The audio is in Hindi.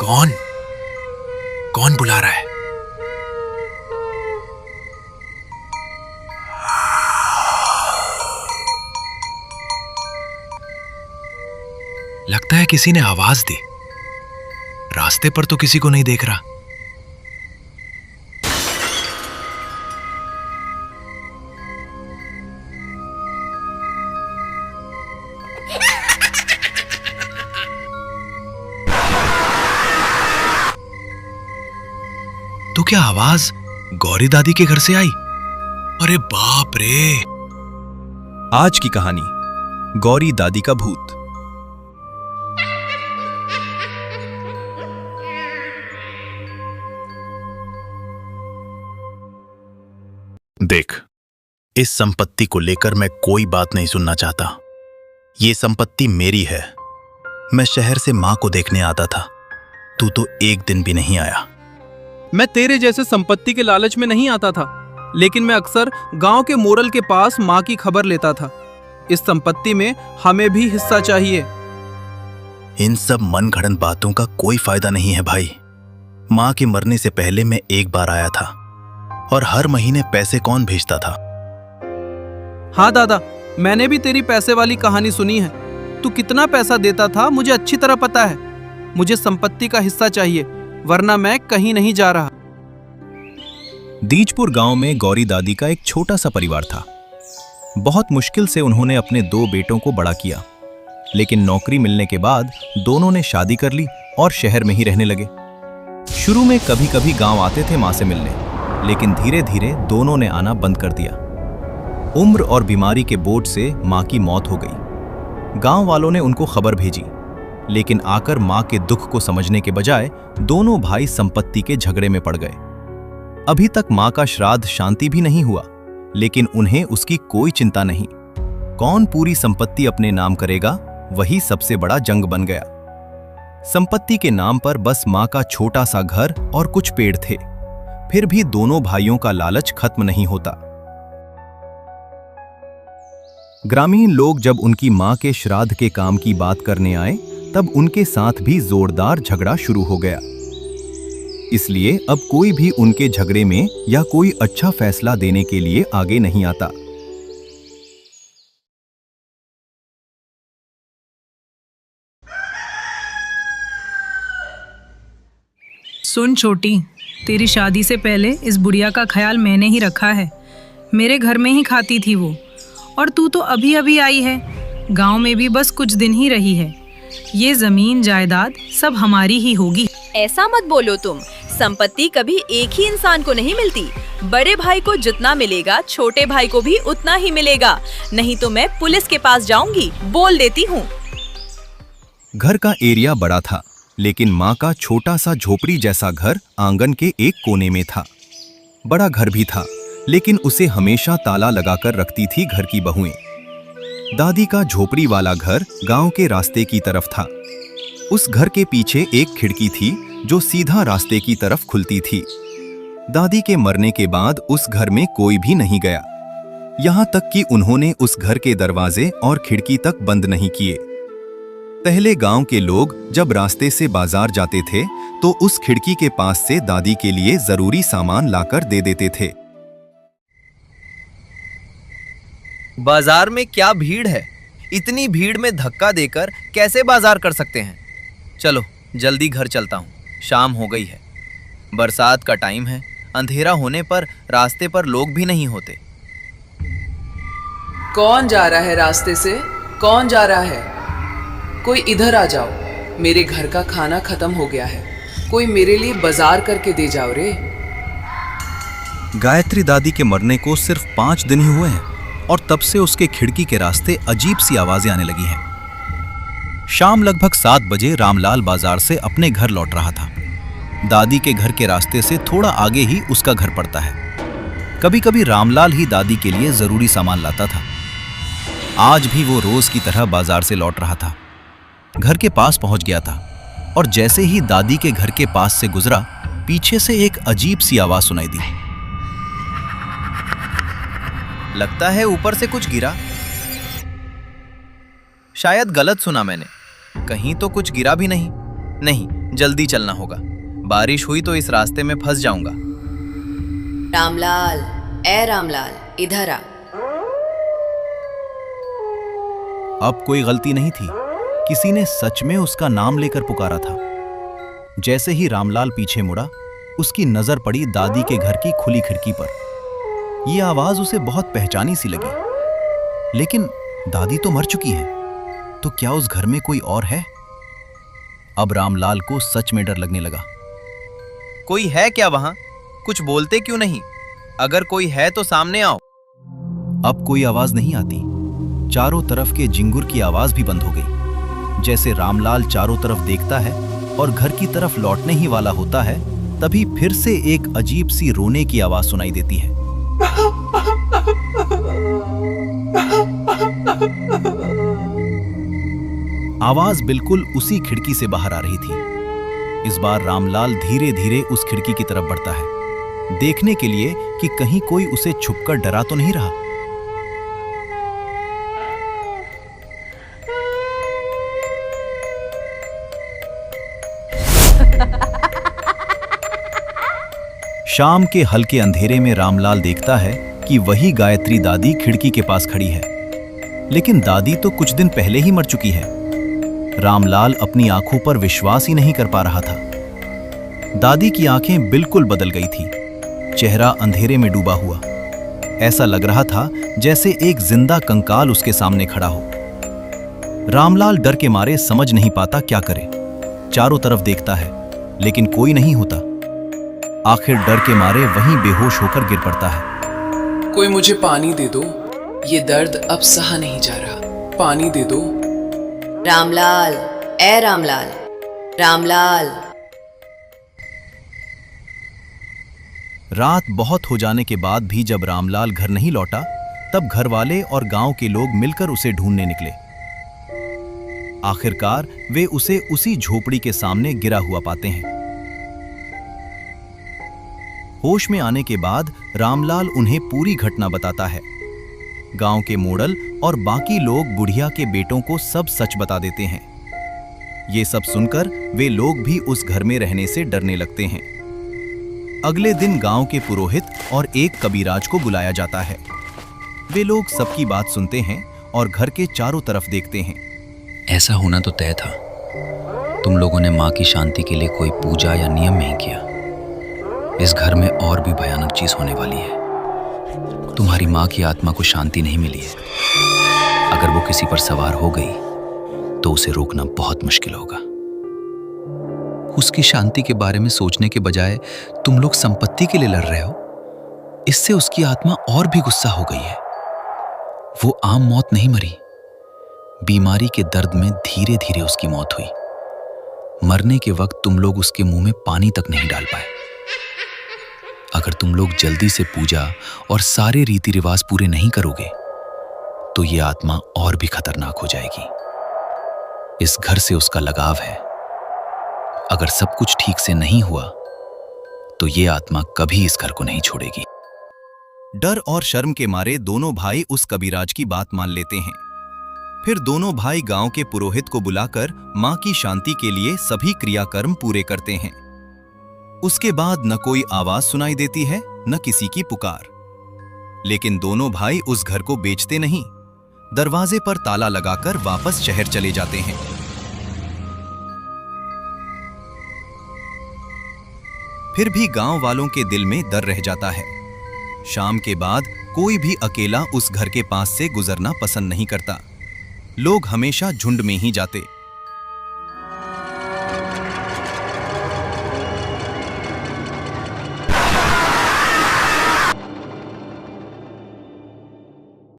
कौन कौन बुला रहा है? लगता है किसी ने आवाज दी। रास्ते पर तो किसी को नहीं देख रहा। तो क्या आवाज गौरी दादी के घर से आई? अरे बाप रे! आज की कहानी, गौरी दादी का भूत। देख, इस संपत्ति को लेकर मैं कोई बात नहीं सुनना चाहता। ये संपत्ति मेरी है। मैं शहर से मां को देखने आता था। तू तो एक दिन भी नहीं आया। मैं तेरे जैसे संपत्ति के लालच में नहीं आता था, लेकिन मैं अक्सर गांव के मोरल के पास मां की खबर लेता था। इस संपत्ति में हमें भी हिस्सा चाहिए। इन सब मनगढ़ंत बातों का कोई फायदा नहीं है भाई। मां के मरने से पहले मैं एक बार आया था, और हर महीने पैसे कौन भेजता था? हाँ दादा, मैंने भी तेरी पैसे वाली कहानी सुनी है। तू कितना पैसा देता था मुझे अच्छी तरह पता है। मुझे संपत्ति का हिस्सा चाहिए, वरना मैं कहीं नहीं जा रहा। दीजपुर गांव में गौरी दादी का एक छोटा सा परिवार था। बहुत मुश्किल से उन्होंने अपने 2 बेटों को बड़ा किया, लेकिन नौकरी मिलने के बाद दोनों ने शादी कर ली और शहर में ही रहने लगे। शुरू में कभी कभी गांव आते थे मां से मिलने, लेकिन धीरे धीरे दोनों ने आना बंद कर दिया। उम्र और बीमारी के बोझ से मां की मौत हो गई। गांव वालों ने उनको खबर भेजी, लेकिन आकर मां के दुख को समझने के बजाय दोनों भाई संपत्ति के झगड़े में पड़ गए। अभी तक मां का श्राद्ध शांति भी नहीं हुआ, लेकिन उन्हें उसकी कोई चिंता नहीं। कौन पूरी संपत्ति अपने नाम करेगा, वही सबसे बड़ा जंग बन गया। संपत्ति के नाम पर बस मां का छोटा सा घर और कुछ पेड़ थे, फिर भी दोनों भाइयों का लालच खत्म नहीं होता। ग्रामीण लोग जब उनकी मां के श्राद्ध के काम की बात करने आए, तब उनके साथ भी जोरदार झगड़ा शुरू हो गया। इसलिए अब कोई भी उनके झगड़े में या कोई अच्छा फैसला देने के लिए आगे नहीं आता। सुन छोटी, तेरी शादी से पहले इस बुढ़िया का ख्याल मैंने ही रखा है। मेरे घर में ही खाती थी वो, और तू तो अभी अभी आई है। गांव में भी बस कुछ दिन ही रही है। ये जमीन जायदाद सब हमारी ही होगी। ऐसा मत बोलो तुम। संपत्ति कभी एक ही इंसान को नहीं मिलती। बड़े भाई को जितना मिलेगा, छोटे भाई को भी उतना ही मिलेगा। नहीं तो मैं पुलिस के पास जाऊंगी, बोल देती हूँ। घर का एरिया बड़ा था, लेकिन मां का छोटा सा झोपड़ी जैसा घर आंगन के एक कोने में था। बड़ा घर भी था, लेकिन उसे हमेशा ताला लगाकर रखती थी घर की बहुएं। दादी का झोपड़ी वाला घर गांव के रास्ते की तरफ था। उस घर के पीछे एक खिड़की थी जो सीधा रास्ते की तरफ खुलती थी। दादी के मरने के बाद उस घर में कोई भी नहीं गया, यहां तक कि उन्होंने उस घर के दरवाजे और खिड़की तक बंद नहीं किए। पहले गांव के लोग जब रास्ते से बाजार जाते थे, तो उस खिड़की के पास से दादी के लिए जरूरी सामान लाकर दे देते थे। बाजार में क्या भीड़ है। इतनी भीड़ में धक्का देकर कैसे बाजार कर सकते हैं। चलो जल्दी घर चलता हूँ, शाम हो गई है। बरसात का टाइम है, अंधेरा होने पर रास्ते पर लोग भी नहीं होते। कौन जा रहा है रास्ते से? कौन जा रहा है? कोई इधर आ जाओ, मेरे घर का खाना खत्म हो गया है। कोई मेरे लिए बाजार करके दे जाओ रे। गायत्री दादी के मरने को सिर्फ 5 दिन ही हुए हैं, और तब से उसके खिड़की के रास्ते अजीब सी आवाजें आने लगी हैं। शाम लगभग 7 बजे रामलाल बाजार से अपने घर लौट रहा था। दादी के घर के रास्ते से थोड़ा आगे ही उसका घर पड़ता है। कभी कभी रामलाल ही दादी के लिए जरूरी सामान लाता था। आज भी वो रोज की तरह बाजार से लौट रहा था। घर के पास पहुंच गया था, और जैसे ही दादी के घर के पास से गुजरा, पीछे से एक अजीब सी आवाज सुनाई दी। लगता है ऊपर से कुछ गिरा। शायद गलत सुना मैंने, कहीं तो कुछ गिरा भी नहीं। नहीं, जल्दी चलना होगा। बारिश हुई तो इस रास्ते में फंस जाऊंगा। रामलाल, ए रामलाल, इधर आ। अब कोई गलती नहीं थी, किसी ने सच में उसका नाम लेकर पुकारा था। जैसे ही रामलाल पीछे मुड़ा, उसकी नजर पड़ी दादी के घर की खुली खिड़की पर। यह आवाज उसे बहुत पहचानी सी लगी। लेकिन दादी तो मर चुकी है, तो क्या उस घर में कोई और है? अब रामलाल को सच में डर लगने लगा। कोई है क्या वहां? कुछ बोलते क्यों नहीं? अगर कोई है तो सामने आओ। अब कोई आवाज नहीं आती। चारों तरफ के जिंगुर की आवाज भी बंद हो गई। जैसे रामलाल चारों तरफ देखता है और घर की तरफ लौटने ही वाला होता है, तभी फिर से एक अजीब सी रोने की आवाज सुनाई देती है। आवाज बिल्कुल उसी खिड़की से बाहर आ रही थी। इस बार रामलाल धीरे धीरे उस खिड़की की तरफ बढ़ता है, देखने के लिए कि कहीं कोई उसे छुपकर डरा तो नहीं रहा। शाम के हल्के अंधेरे में रामलाल देखता है कि वही गायत्री दादी खिड़की के पास खड़ी है। लेकिन दादी तो कुछ दिन पहले ही मर चुकी है। रामलाल अपनी आंखों पर विश्वास ही नहीं कर पा रहा था। दादी की आंखें बिल्कुल बदल गई थी, चेहरा अंधेरे में डूबा हुआ। ऐसा लग रहा था जैसे एक जिंदा कंकाल उसके सामने खड़ा हो। रामलाल डर के मारे समझ नहीं पाता क्या करे। चारों तरफ देखता है, लेकिन कोई नहीं होता। आखिर डर के मारे वहीं बेहोश होकर गिर पड़ता है। कोई मुझे पानी दे दो, ये दर्द अब सहा नहीं जा रहा। पानी दे दो। रामलाल, ए रामलाल, रामलाल। रात बहुत हो जाने के बाद भी जब रामलाल घर नहीं लौटा, तब घर वाले और गांव के लोग मिलकर उसे ढूंढने निकले। आखिरकार वे उसे उसी झोपड़ी के सामने गिरा हुआ पाते हैं। होश में आने के बाद रामलाल उन्हें पूरी घटना बताता है। गांव के मोड़ल और बाकी लोग बुढ़िया के बेटों को सब सच बता देते हैं। ये सब सुनकर वे लोग भी उस घर में रहने से डरने लगते हैं। अगले दिन गांव के पुरोहित और एक कबीराज को बुलाया जाता है। वे लोग सबकी बात सुनते हैं और घर के चारों तरफ देखते हैं। ऐसा होना तो तय था। तुम लोगों ने माँ की शांति के लिए कोई पूजा या नियम नहीं किया। इस घर में और भी भयानक चीज होने वाली है। तुम्हारी माँ की आत्मा को शांति नहीं मिली है। अगर वो किसी पर सवार हो गई तो उसे रोकना बहुत मुश्किल होगा। उसकी शांति के बारे में सोचने के बजाय तुम लोग संपत्ति के लिए लड़ रहे हो। इससे उसकी आत्मा और भी गुस्सा हो गई है। वो आम मौत नहीं मरी, बीमारी के दर्द में धीरे धीरे उसकी मौत हुई। मरने के वक्त तुम लोग उसके मुंह में पानी तक नहीं डाल पाए। अगर तुम लोग जल्दी से पूजा और सारे रीति रिवाज पूरे नहीं करोगे तो ये आत्मा और भी खतरनाक हो जाएगी। इस घर से उसका लगाव है। अगर सब कुछ ठीक से नहीं हुआ तो ये आत्मा कभी इस घर को नहीं छोड़ेगी। डर और शर्म के मारे दोनों भाई उस कबीराज की बात मान लेते हैं। फिर दोनों भाई गांव के पुरोहित को बुलाकर मां की शांति के लिए सभी क्रियाकर्म पूरे करते हैं। उसके बाद न कोई आवाज सुनाई देती है, न किसी की पुकार। लेकिन दोनों भाई उस घर को बेचते नहीं, दरवाजे पर ताला लगाकर वापस शहर चले जाते हैं। फिर भी गांव वालों के दिल में डर रह जाता है। शाम के बाद कोई भी अकेला उस घर के पास से गुजरना पसंद नहीं करता। लोग हमेशा झुंड में ही जाते।